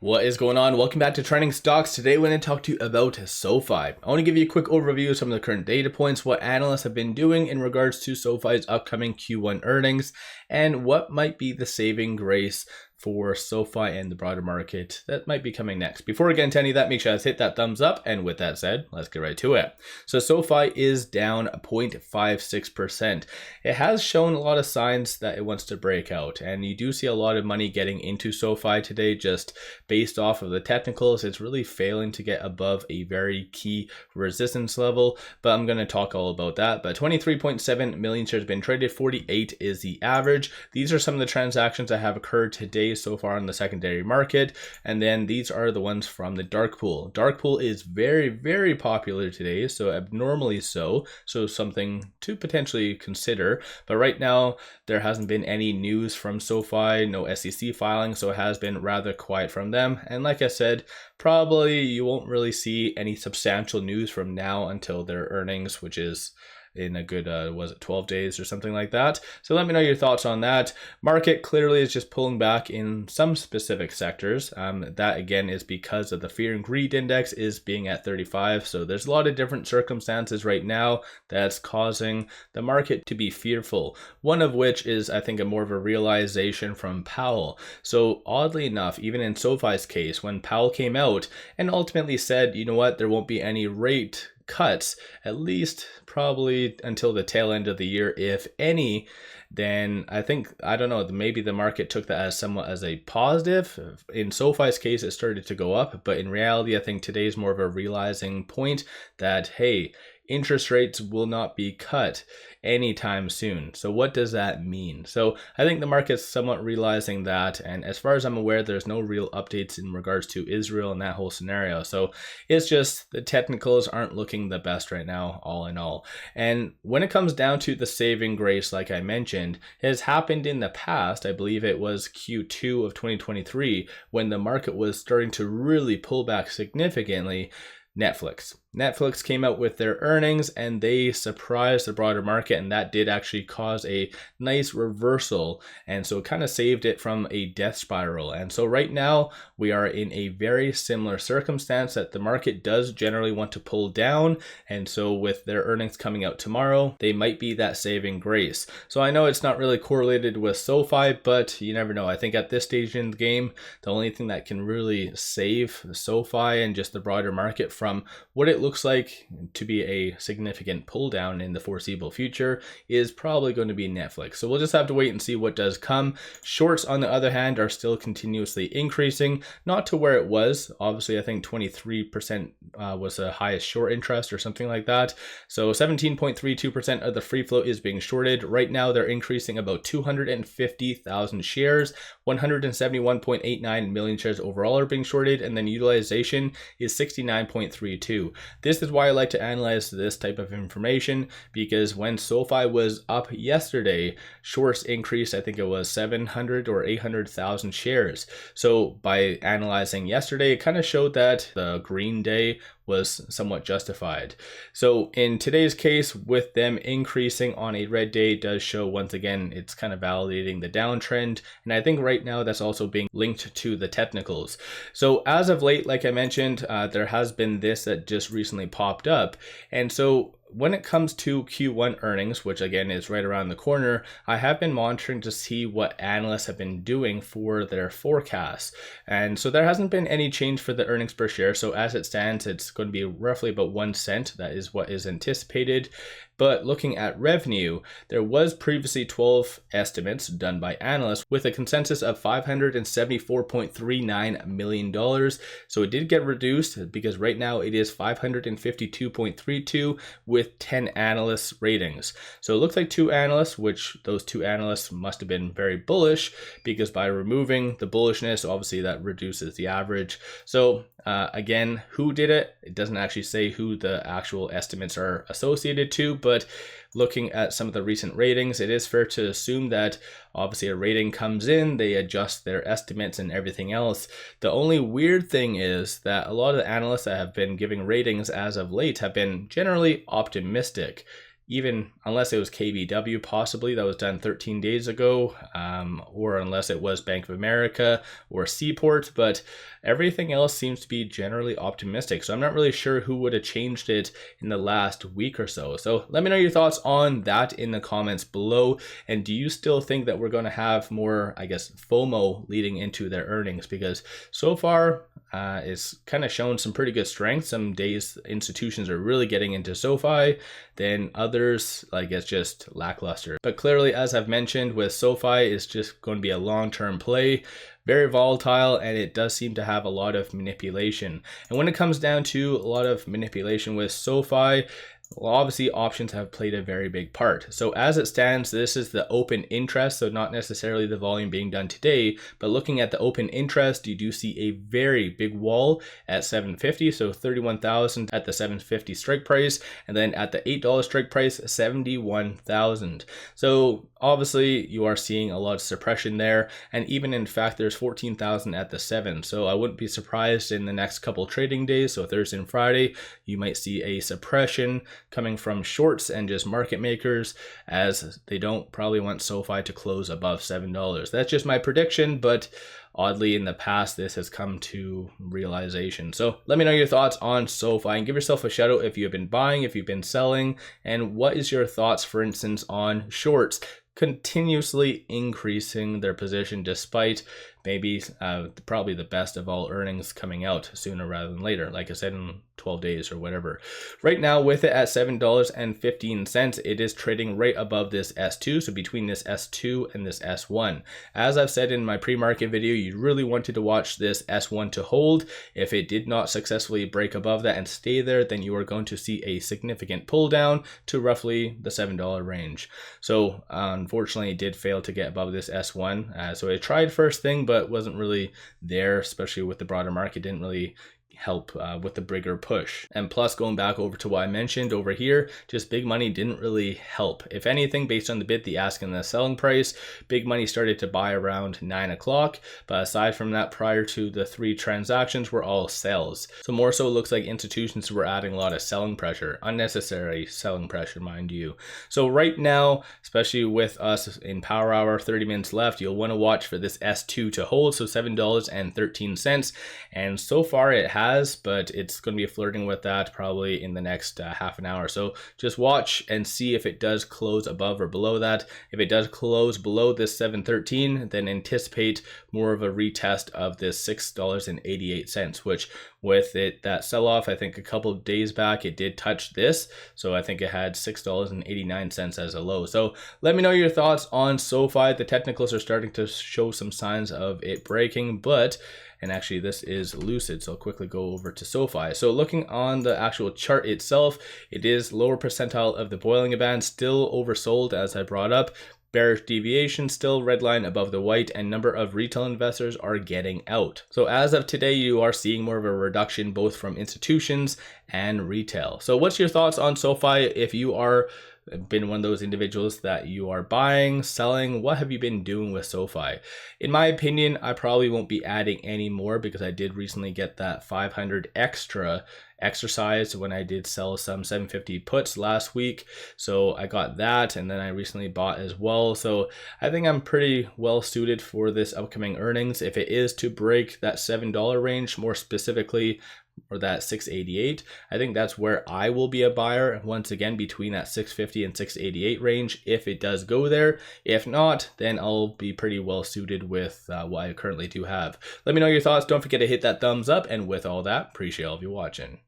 What is going on? Welcome back to Trending Stocks. Today we're going to talk to you about SoFi. I want to give you a quick overview of some of the current data points, what analysts have been doing in regards to SoFi's upcoming Q1 earnings, and what might be the saving grace for SoFi and the broader market that might be coming next. Before we get into any of that, make sure you hit that thumbs up. And with that said, let's get right to it. So SoFi is down 0.56%. It has shown a lot of signs that it wants to break out. And you do see a lot of money getting into SoFi today, just based off of the technicals. It's really failing to get above a very key resistance level, but I'm going to talk all about that. But 23.7 million shares have been traded. 48 is the average. These are some of the transactions that have occurred today so far in the secondary market, and then these are the ones from the dark pool. Dark pool is very popular today, so abnormally so something to potentially consider. But right now there hasn't been any news from SoFi, no SEC filing, so it has been rather quiet from them. And like I said, probably you won't really see any substantial news from now until their earnings, which is in a good, 12 days or something like that. So let me know your thoughts on that. Market clearly is just pulling back in some specific sectors. That again is because of the fear and greed index is being at 35. So there's a lot of different circumstances right now that's causing the market to be fearful. One of which is, I think, a more of a realization from Powell. So oddly enough, even in SoFi's case, when Powell came out and ultimately said, you know what, there won't be any rate cuts, at least probably until the tail end of the year, if any, then I think, I don't know, maybe the market took that as somewhat as a positive. In SoFi's case, it started to go up, but in reality, I think today is more of a realizing point that, hey, interest rates will not be cut anytime soon. So what does that mean? So I think the market's somewhat realizing that, and as far as I'm aware, there's no real updates in regards to Israel and that whole scenario. So it's just the technicals aren't looking the best right now, all in all. And when it comes down to the saving grace, like I mentioned, it has happened in the past. I believe it was Q2 of 2023 when the market was starting to really pull back significantly. Netflix came out with their earnings and they surprised the broader market, and that did actually cause a nice reversal, and so it kind of saved it from a death spiral. And so right now we are in a very similar circumstance that the market does generally want to pull down, and so with their earnings coming out tomorrow, they might be that saving grace. So I know it's not really correlated with SoFi, but you never know. I think at this stage in the game, the only thing that can really save SoFi and just the broader market from what it looks like to be a significant pull down in the foreseeable future is probably going to be Netflix. So we'll just have to wait and see what does come. Shorts, on the other hand, are still continuously increasing, not to where it was. Obviously, I think 23% was the highest short interest or something like that. So 17.32% of the free float is being shorted. Right now, they're increasing about 250,000 shares. 171.89 million shares overall are being shorted, and then utilization is 69.32. This is why I like to analyze this type of information, because when SoFi was up yesterday, shorts increased, I think it was 700 or 800,000 shares. So by analyzing yesterday, it kind of showed that the green day was somewhat justified. So in today's case, with them increasing on a red day, does show once again it's kind of validating the downtrend, and I think right now that's also being linked to the technicals. So as of late, like I mentioned, there has been this that just recently popped up, and so when it comes to Q1 earnings, which again is right around the corner, I have been monitoring to see what analysts have been doing for their forecasts. And so there hasn't been any change for the earnings per share. So as it stands, it's going to be roughly about 1 cent. That is what is anticipated. But looking at revenue, there was previously 12 estimates done by analysts with a consensus of $574.39 million. So it did get reduced because right now it is 552.32 with 10 analysts ratings. So it looks like 2 analysts, which those 2 analysts must have been very bullish, because by removing the bullishness, obviously that reduces the average. So again, who did it? It doesn't actually say who the actual estimates are associated to, but looking at some of the recent ratings, it is fair to assume that obviously a rating comes in, they adjust their estimates and everything else. The only weird thing is that a lot of the analysts that have been giving ratings as of late have been generally optimistic. even unless it was KBW, possibly that was done 13 days ago, or unless it was Bank of America or Seaport, but everything else seems to be generally optimistic. So I'm not really sure who would have changed it in the last week or so. So let me know your thoughts on that in the comments below. And do you still think that we're going to have more, I guess, FOMO leading into their earnings? Because so far, it's kind of shown some pretty good strength. Some days institutions are really getting into SoFi, then others, like, it's just lackluster. But clearly, as I've mentioned, with SoFi, it's just going to be a long-term play, very volatile, and it does seem to have a lot of manipulation. And when it comes down to a lot of manipulation with SoFi, well, obviously options have played a very big part. So as it stands, this is the open interest, so not necessarily the volume being done today, but looking at the open interest, you do see a very big wall at 750, so 31,000 at the 750 strike price, and then at the $8 strike price, 71,000. So obviously you are seeing a lot of suppression there, and even in fact there's 14,000 at the 7. So I wouldn't be surprised in the next couple trading days, so Thursday and Friday, you might see a suppression coming from shorts and just market makers, as they don't probably want SoFi to close above $7. That's just my prediction, but oddly in the past this has come to realization. So let me know your thoughts on SoFi, and give yourself a shout out if you have been buying, if you've been selling, and what is your thoughts, for instance, on shorts continuously increasing their position despite maybe probably the best of all earnings coming out sooner rather than later, like I said, in 12 days or whatever. Right now with it at $7.15, it is trading right above this S2, so between this S2 and this S1. As I've said in my pre-market video, you really wanted to watch this S1 to hold. If it did not successfully break above that and stay there, then you are going to see a significant pull down to roughly the $7 range. So unfortunately it did fail to get above this S1. So I tried first thing, but wasn't really there, especially with the broader market. Didn't really help with the bigger push. And plus, going back over to what I mentioned over here, just big money didn't really help. If anything, based on the bid, the ask and the selling price, big money started to buy around 9 o'clock. But aside from that, prior to the 3 transactions were all sells. So more so, it looks like institutions were adding a lot of selling pressure, unnecessary selling pressure, mind you. So right now, especially with us in power hour, 30 minutes left, you'll want to watch for this S2 to hold, so $7.13. And so far it has, but it's going to be flirting with that probably in the next half an hour. So just watch and see if it does close above or below that. If it does close below this 713, then anticipate more of a retest of this $6.88, which with it, that sell-off, I think a couple of days back, it did touch this. So I think it had $6.89 as a low. So let me know your thoughts on SoFi. The technicals are starting to show some signs of it breaking, and actually this is Lucid, so I'll quickly go over to SoFi. So looking on the actual chart itself, it is lower percentile of the Bollinger Band, still oversold as I brought up. Bearish deviation still red line above the white, and number of retail investors are getting out. So as of today, you are seeing more of a reduction both from institutions and retail. So what's your thoughts on SoFi? If you are been one of those individuals that you are buying, selling, what have you been doing with SoFi? In my opinion, I probably won't be adding any more, because I did recently get that 500 extra exercise when I did sell some 750 puts last week. So I got that, and then I recently bought as well. So I think I'm pretty well suited for this upcoming earnings. If it is to break that $7 range, more specifically, or that 688, I think that's where I will be a buyer, once again between that 650 and 688 range if it does go there. If not, then I'll be pretty well suited with what I currently do have. Let me know your thoughts. Don't forget to hit that thumbs up, and with all that, appreciate all of you watching.